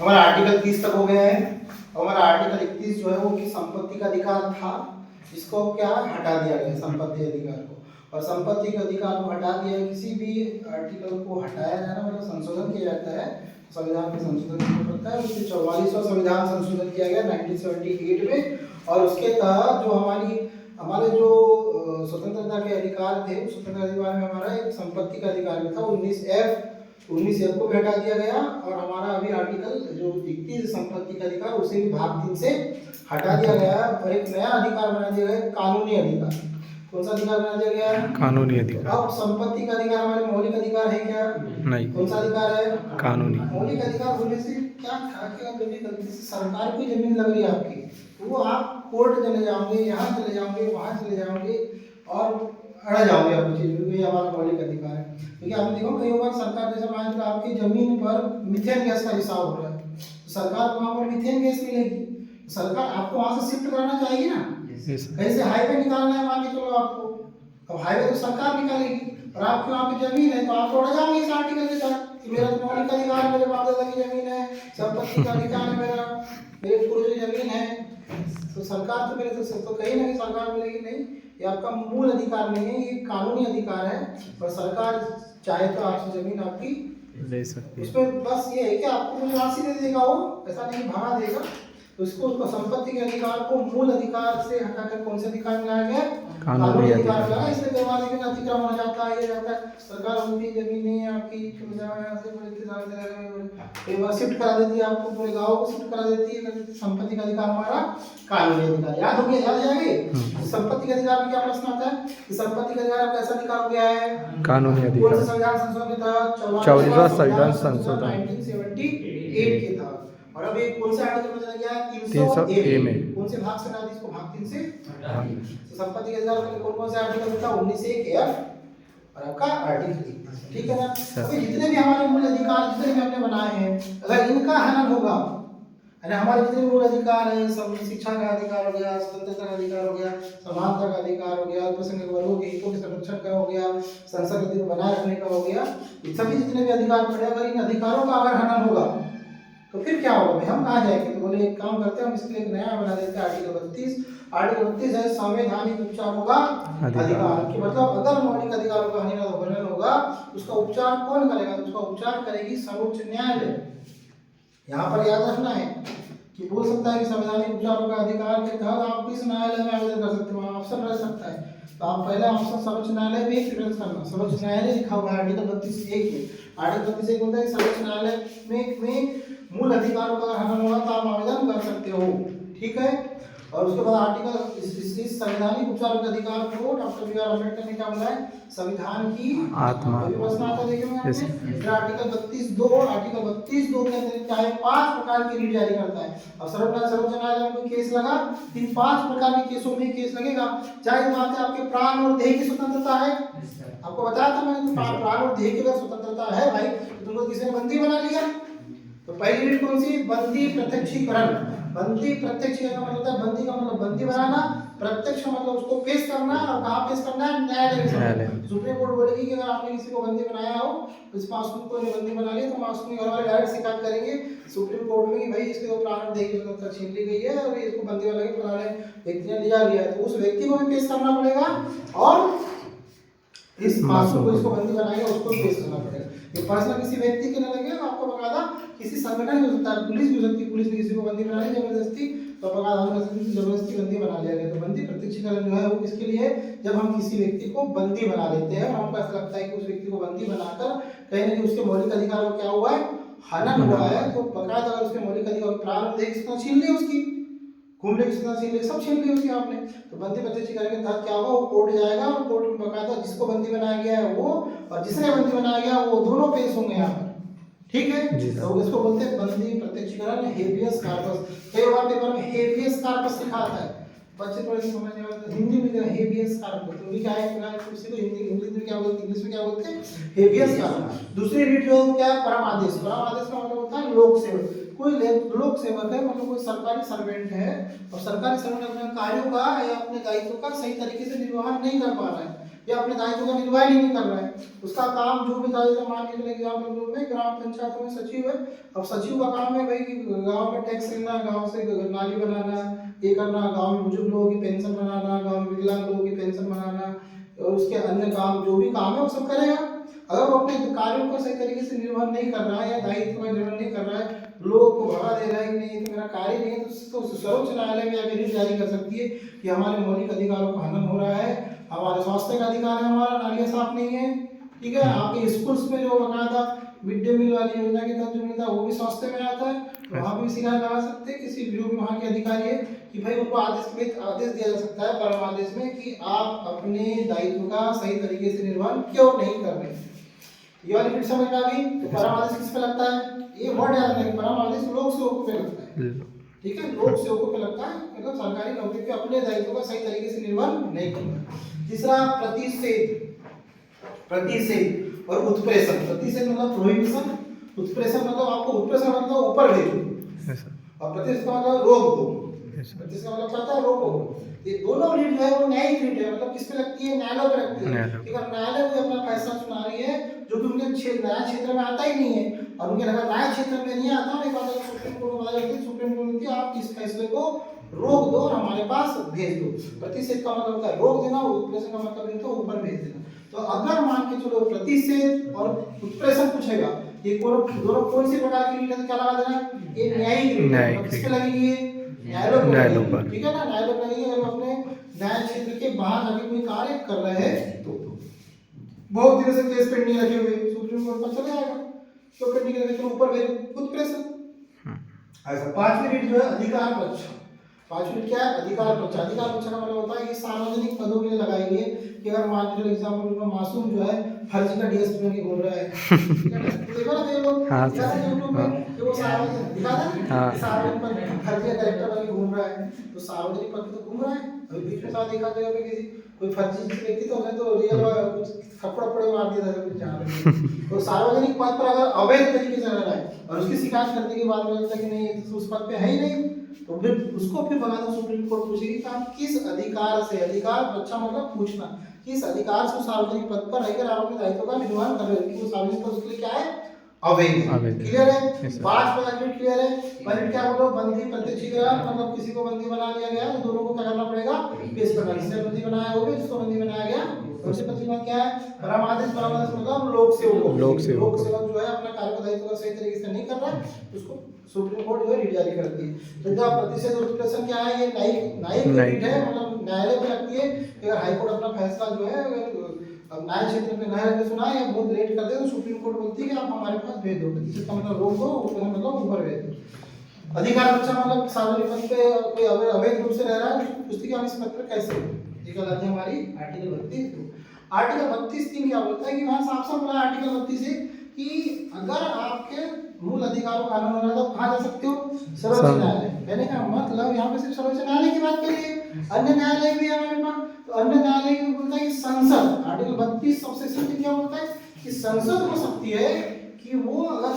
हमारा आर्टिकल 30 तक हो गया है। हमारा आर्टिकल 31 जो है वो कि संपत्ति का अधिकार था, इसको क्या हटा दिया गया संपत्ति अधिकार को। और संपत्ति के अधिकार को हटा दिया, किसी भी आर्टिकल को हटाया जाना मतलब संशोधन किया जाता है, संविधान में संशोधन करना पड़ता है। उसके 44वां संविधान संशोधन किया गया 1978 में। और उसके तहत जो हमारे जो स्वतंत्रता के अधिकार थे, स्वतंत्रता अधिकार में हमारा एक संपत्ति का अधिकार भी था 19F को भी हटा दिया गया। और हमारा अभी आर्टिकल जो 31 संपत्ति का अधिकार उसे भी भाग 3 से हटा दिया गया है और एक नया अधिकार बना दिया गया है, कानूनी अधिकार। कौन सा अधिकार बना दिया गया है? कानूनी अधिकार। अब संपत्ति का अधिकार हमारे मौलिक अधिकार है क्या? नहीं। कौन सा अधिकार है? कानूनी। मौलिक अधिकार होने से क्या था कि आप कभी गलती से सरकार की जमीन लग रही है आपकी, तो वो आप कोर्ट चले जाओगे, यहाँ चले जाओगे, वहाँ चले जाओगे और अड़ जाओगे आपकी चीज। ये हमारा मौलिक अधिकार है। क्योंकि आपने देखो कई बार सरकार जैसे मान लो आपकी जमीन पर मीथेन गैस का रिसाव हो रहा है, तो सरकार को वहाँ पर मीथेन गैस मिलेगी, सरकार आपको वहाँ से शिफ्ट कराना चाहेगी ना। कहीं से हाईवे निकालना है मान के चलो आपको, अब हाईवे तो सरकार निकालेगी और आपकी वहाँ पे जमीन है तो आप उड़ जाओगे इस आर्टिकल के तहत कि मेरा तो मौलिक अधिकार, मेरे बाप दादा की जमीन है, संपत्ति का अधिकार है मेरा, मेरे पूर्वज की जमीन है, तो सरकार तो मेरे तो कहीं ना कहीं सरकार मिलेगी नहीं। ये आपका मूल अधिकार नहीं है, ये कानूनी अधिकार है। और सरकार चाहे तो आपसे जमीन आपकी ले सकती है। उसमें बस ये है कि आपको मुझे राशि दे देगा, वो ऐसा नहीं भागा देगा। तो उसको संपत्ति के अधिकार को मूल अधिकार से हटाकर कौन से अधिकार में लाया गया? कानूनी अधिकार लगा। इसलिए व्यवहार में अतिक्रमण हो जाता है, ये जाता है सरकार होती जमीन नहीं है आपकी, शिफ्ट करा देती है आपको, पूरे गाँव को शिफ्ट करा देती है। संपत्ति का अधिकार हमारा कानूनी अधिकार। याद हो गया? याद जाएगी। संपत्ति के अधिकार में क्या प्रश्न आता है कि संपत्ति का अधिकार कैसा अधिकार हो गया है? कानूनी अधिकार। कौन सा संविधान संशोधन के तहत? 44वां संविधान संशोधन 1978 के तहत। और अब एक कौन सा आर्टिकल में चला गया? 300A में। कौन से भाग से हटा दी इसको? भाग 3 से। तो संपत्ति के अधिकार में कौन-कौन से आर्टिकल था? 19A और आपका आर्टिकल 31। ठीक है ना? अभी जितने भी हमारे मूल अधिकार जितने भी हमने बनाए हैं, अगर इनका हनन होगा, यानी हमारे जितने मूल अधिकार हैं, सब शिक्षा का अधिकार हो गया, स्वतंत्रता का अधिकार हो गया, समानता का अधिकार हो गया, अल्पसंख्यक वर्गों के हितों के संरक्षण का हो गया, संसद को बनाए रखने का हो गया, ये सभी जितने भी अधिकार पड़े, अगर इन अधिकारों का अगर हनन होगा तो फिर क्या होगा? हम कहाँ जाएंगे? तो बोले एक काम करते हैं, हम इसके लिए एक नया बना देते हैं आर्टिकल 32। आर्टिकल 32 है संवैधानिक उपचारों का अधिकार, कि मतलब अगर मौलिक अधिकारों का हनन होगा उसका उपचार कौन करेगा? तो उसका उपचार करेगी सर्वोच्च न्यायालय। यहाँ पर याद रखना है कि बोल सकता है कि संवैधानिक उपचारों का अधिकार के तहत आप किस न्यायालय में आवेदन कर सकते हो, ऑप्शन रह सकता है। तो आप पहले ऑप्शन सर्वोच्च न्यायालय में प्रेफरेंस करना। सर्वोच्च न्यायालय लिखा हुआ है आर्टिकल 32(1) में। आर्टिकल 32(1) बोलता है सर्वोच्च न्यायालय में मूल अधिकारों का हनन होगा तो आप आवेदन कर सकते हो। ठीक है। और उसके बाद आर्टिकल इस संवैधानिक उपचारों के अधिकार को डॉक्टर बी आर अम्बेडकर ने क्या बोला है? संविधान की आत्मा। प्रश्न आता देखिए आर्टिकल 32(2) आर्टिकल 32(2) के अंदर क्या है? 5 प्रकार की रीट जारी करता है। और सर्वोच्च न्यायालय में कोई केस लगा, इन 5 प्रकार के केसों में केस लगेगा। चाहे बात है आपके प्राण और देह की स्वतंत्रता है, आपको बताया था मैंने, प्राण और देह की अगर स्वतंत्रता है भाई तो तुमको किसी ने बंदी बना लिया। तो पहली रीट कौन सी? बंदी प्रत्यक्षीकरण। बंदी प्रत्यक्षीकरण का मतलब होता है, बंदी का मतलब बंदी बनाना, प्रत्यक्ष मतलब उसको पेश करना। और कहाँ पेश करना है? न्यायालय में। सुप्रीम कोर्ट बोलेगी कि अगर आपने किसी को बंदी बनाया हो, इस मासूम को बंदी बना लिया, तो मासूम के घर वाले डायरेक्ट शिकायत करेंगे सुप्रीम कोर्ट में कि भाई इसके तो प्राण और देह की स्वतंत्रता छीन ली गई है और इसको बंदी बना के फलाने व्यक्ति ने लिया गया है, तो उस व्यक्ति को भी पेश करना पड़ेगा और इस मासूम को इसको बंदी बनाएगा उसको पेश करना पड़ेगा। ये पर्सनल किसी व्यक्ति के न लगे, आपको बकायदा किसी संगठन हो सकता है, पुलिस भी हो सकती है, पुलिस ने किसी को बंदी बना ली जबरदस्ती, तो बकायदा जबरदस्ती बंदी बना लिया गया। तो बंदी प्रत्यक्षीकरण जो है वो किसके लिए? जब हम किसी व्यक्ति को बंदी बना लेते हैं और हमको ऐसा लगता है कि उस व्यक्ति को बंदी बनाकर कहीं ना कहीं उसके मौलिक अधिकार को क्या हुआ है? हनन हुआ है। तो बकायदा अगर उसके मौलिक अधिकार प्राण देख छीन ली, उसकी घूमने की स्वतंत्रता छीन ली, सब छीन ली उसकी आपने, तो बंदी प्रत्यक्षीकरण के तहत क्या होगा? वो कोर्ट जाएगा और कोर्ट में बकायदा जिसको बंदी बनाया गया है वो और जिसने बंदी बनाया गया वो दोनों पेश होंगे यहाँ पर। ठीक है। तो इसको बोलते हैं बंदी प्रत्यक्षीकरण, हेबियस कार्पस। कई बार पेपर में हेबियस कार्पस लिखा आता है, बच्चे थोड़े से समझने वाले हिंदी में हेबियस कार्पस, तो क्या है? किसी को हिंदी इंग्लिश में क्या बोलते हैं? इंग्लिश में क्या बोलते हैं? Habeas corpus. दूसरी रीट जो क्या है? परम आदेश। परम आदेश का मतलब होता है लोक सेवक। कोई लोक सेवक है, मतलब कोई सरकारी सर्वेंट है और सरकारी सर्वेंट अपने कार्यों का या अपने दायित्व का सही तरीके से निर्वहन नहीं कर पा रहा है ये अपने दायित्व का निर्वाह ही नहीं कर रहा है। उसका काम जो भी था, जैसे मान के चले एग्जाम्पल में ग्राम पंचायत में सचिव है, अब सचिव का काम है भाई कि गांव में टैक्स लेना, गांव से नाली बनाना, ये करना, गांव में बुजुर्ग लोगों की पेंशन बनाना, गांव में विकलांग लोगों की पेंशन बनाना और उसके अन्य काम जो भी काम है वो सब करेगा। अगर वो अपने कार्यों को सही तरीके से निर्वहन नहीं कर रहा है या दायित्व का निर्वहन नहीं कर रहा है, लोगों को भगा दे रहा है कि नहीं तो मेरा कार्य नहीं है, तो सर्वोच्च न्यायालय में आगे रिट जारी कर सकती है कि हमारे मौलिक अधिकारों का हनन हो रहा है, हमारे स्वास्थ्य का अधिकार है, हमारा नालियां साफ नहीं है, ठीक है, आपके स्कूल्स में जो बकायदा मिड डे मील वाली योजना के तहत जो मिलता है वो भी स्वास्थ्य में आता है, तो वहाँ भी शिकायत लगा सकते हैं किसी जो भी वहाँ के अधिकारी है कि भाई उनको आदेश दिया जा सकता है परम आदेश में कि आप अपने दायित्व का सही तरीके से निर्वहन क्यों नहीं कर रहे हैं। ये वाली फिर समझ में आ गई। तो परम आदेश किस पे लगता है, ये वर्ड याद रखें, परम आदेश लोक सेवकों पे लगता है, ठीक है, लोक सेवकों पे लगता है, मतलब सरकारी नौकरी पे अपने दायित्व का सही तरीके से निर्वहन नहीं करना। तीसरा प्रतिषेध और उत्प्रेषण। प्रतिषेध मतलब प्रोहिबिशन, उत्प्रेषण मतलब आपको उत्प्रेषण मतलब ऊपर भेजो और प्रतिषेध का मतलब रोक दो। प्रतिषेध का मतलब क्या है, रोको। ये दोनों रीट जो है वो न्यायिक रीट है, मतलब किस पे लगती है, न्यायालय पे लगती है। अगर न्यायालय कोई अपना फैसला सुना रही है जो कि उनके न्याय क्षेत्र में आता ही नहीं है और उनके अगर न्याय क्षेत्र में नहीं आता, एक बात सुप्रीम कोर्ट को बता जाती है, सुप्रीम कोर्ट बोलती है आप इस फैसले को रोक दो और हमारे पास भेज दो। प्रतिषेध का मतलब होता है रोक देना, उत्प्रेषण का मतलब होता है ऊपर भेज देना। तो अगर मान के चलो प्रतिषेध और उत्प्रेषण पूछेगा, ये दोनों कौन सी प्रकार की रीट है, क्या लगा देना, ये न्यायिक रीट है। किसपे लगेगी, न्यायालय पर, ठीक है ना, न्यायालय पर लगेगी। अगर अपने न्याय क्षेत्र के बाहर जाके कोई कार्य कर रहे हैं तो बहुत दिनों से केस पेंडिंग रखे हुए सुप्रीम कोर्ट पर चले जाएगा, तो पेंडिंग रखे तो ऊपर भेज उत्प्रेषण। ऐसा पांचवी रीट जो है अधिकार परीक्षा। पांचवी क्या है, अधिकार परीक्षा। अधिकार परीक्षा का मतलब होता है ये सार्वजनिक पदों के लिए लगाई गई है कि अगर मान लीजिए एग्जांपल में मासूम जो है फर्जी का डीएसपी बन के घूम रहा है, देखो ना ये लोग यूट्यूब में कि वो सार्वजनिक दिखा था, सार्वजनिक पद फर्जी कलेक्टर बन के घूम रहा है, तो सार्वजनिक पद तो घूम रहा है। अभी बीच में देखा जगह पे किसी कोई फर्जी व्यक्ति तो है तो रियल कुछ थप्पड़ थप्पड़ मार दिया था कुछ जहाँ तो सार्वजनिक पद पर अगर अवैध तरीके से रह रहा है और उसकी शिकायत करने के बाद में लगता है कि नहीं उस पद पे है ही नहीं, तो फिर उसको फिर बना दो, सुप्रीम कोर्ट पूछेगी कि आप किस अधिकार से, अधिकार अच्छा मतलब पूछना, किस अधिकार से सार्वजनिक पद पर रहकर आप अपने दायित्व का निर्वहन कर रहे हो, क्योंकि सार्वजनिक पद उसके लिए क्या है, अवैध। क्लियर है, पांच पॉइंट क्लियर है। पॉइंट क्या बोलो, बंदी प्रत्यक्षीकरण, मतलब किसी को बंदी बना लिया गया तो दोनों को क्या करना पड़ेगा, पेश करना। जिससे बंदी बनाया होगा, जिसको बंदी बनाया गया उससे प्रतिबंध क्या है, परम आदेश। परम आदेश मतलब लोक सेवक। लोक सेवक जो है अपना कार्य का दायित्व सही तरीके से नहीं कर रहा है, उसको सुप्रीम कोर्ट जो है रीट जारी करती है। तो जब प्रतिषेध उत्प्रेषण क्या है, ये न्यायिक रीट है, मतलब न्यायालय में लगती है। अगर हाई कोर्ट अपना फैसला जो है अब न्याय क्षेत्र में न्यायालय ने सुना या बहुत लेट कर दे तो सुप्रीम कोर्ट बोलती है कि आप हमारे पास भेज दो, प्रतिषेध का मतलब रोक दो, उत्प्रेषण मतलब ऊपर भेज दो। अधिकार परीक्षा मतलब सार्वजनिक पद पे कोई अवैध रूप से रह रहा है, पूछती है हम इस पद पर कैसे हो। ये कहलाती है हमारी आर्टिकल 32। आर्टिकल 32(3) क्या बोलता है कि वहां साफ साफ बोला आर्टिकल 32 से कि अगर आपके मूल अधिकारों का हनन हो रहा है तो कहाँ जा सकते हो, सर्वोच्च न्यायालय। कहने का मतलब यहाँ पे सिर्फ सर्वोच्च न्यायालय की बात करिए, अन्य न्यायालय भी है हमारे पास। तो अन्य न्यायालय की बोलता है कि संसद, आर्टिकल 32 सबसेक्शन में क्या बोलता है कि संसद को शक्ति है कि वो अगर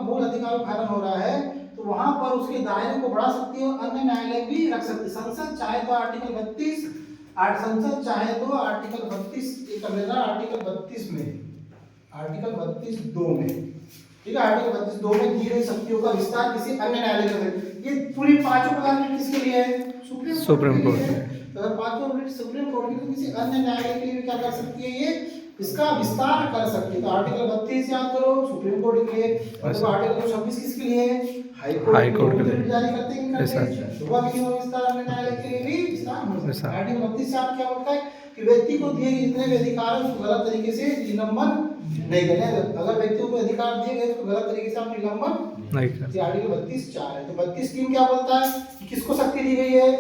मूल अधिकारों का हनन हो रहा है तो वहां पर उसके दायरे को बढ़ा सकती है और अन्य न्यायालय भी रख सकती है। संसद चाहे तो आर्टिकल 32, संसद चाहे तो आर्टिकल 32 कर लेना, आर्टिकल 32 में, आर्टिकल 32(2) में, ठीक है, आर्टिकल 32(2) में दी गई शक्तियों का विस्तार किसी अन्य न्यायालय कर सकते। ये पूरी पांचों प्रकार किसके लिए है, सुप्रीम कोर्ट के लिए। तो अगर पांचों रीट सुप्रीम कोर्ट की तो किसी अन्य न्यायालय के लिए क्या कर सकती है, ये इसका विस्तार कर सकती है। तो आर्टिकल 32 याद करो सुप्रीम कोर्ट के लिए, और आर्टिकल 26 किसके लिए है, हाई कोर्ट के लिए जारी करते हैं कि हुआ किसी में विस्तार अन्य न्यायालय के लिए भी विस्तार हो सकता है। आर्टिकल 32 से क्या बोलता है कि व्यक्ति को दिए गए जितने भी अधिकार हैं उसको गलत तरीके से निलंबन नहीं करना। अगर व्यक्ति को अधिकार दिए गए तो गलत तरीके से आप निलंबन नहीं कर। आर्टिकल 32(4) है। तो 32(3) क्या बोलता है कि किसको शक्ति दी गई है,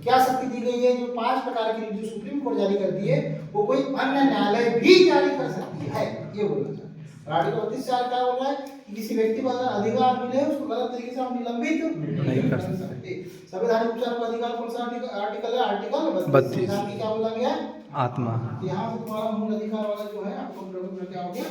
क्या शक्ति दी गई है, जो 5 प्रकार की जो सुप्रीम कोर्ट जारी करती है वो कोई अन्य न्यायालय भी जारी कर सकती है, ये बोलना चाहते हैं। आर्टिकल 32(4) क्या बोल रहा है कि किसी व्यक्ति को अगर अधिकार मिले उसको गलत तरीके से आप निलंबित नहीं कर सकते। संवैधानिक उपचार का अधिकार कौन सा आर्टिकल है, आर्टिकल 32। क्या बोला गया, आत्मा। यहाँ से तुम्हारा मूल अधिकार वाला जो है आपको क्या हो गया,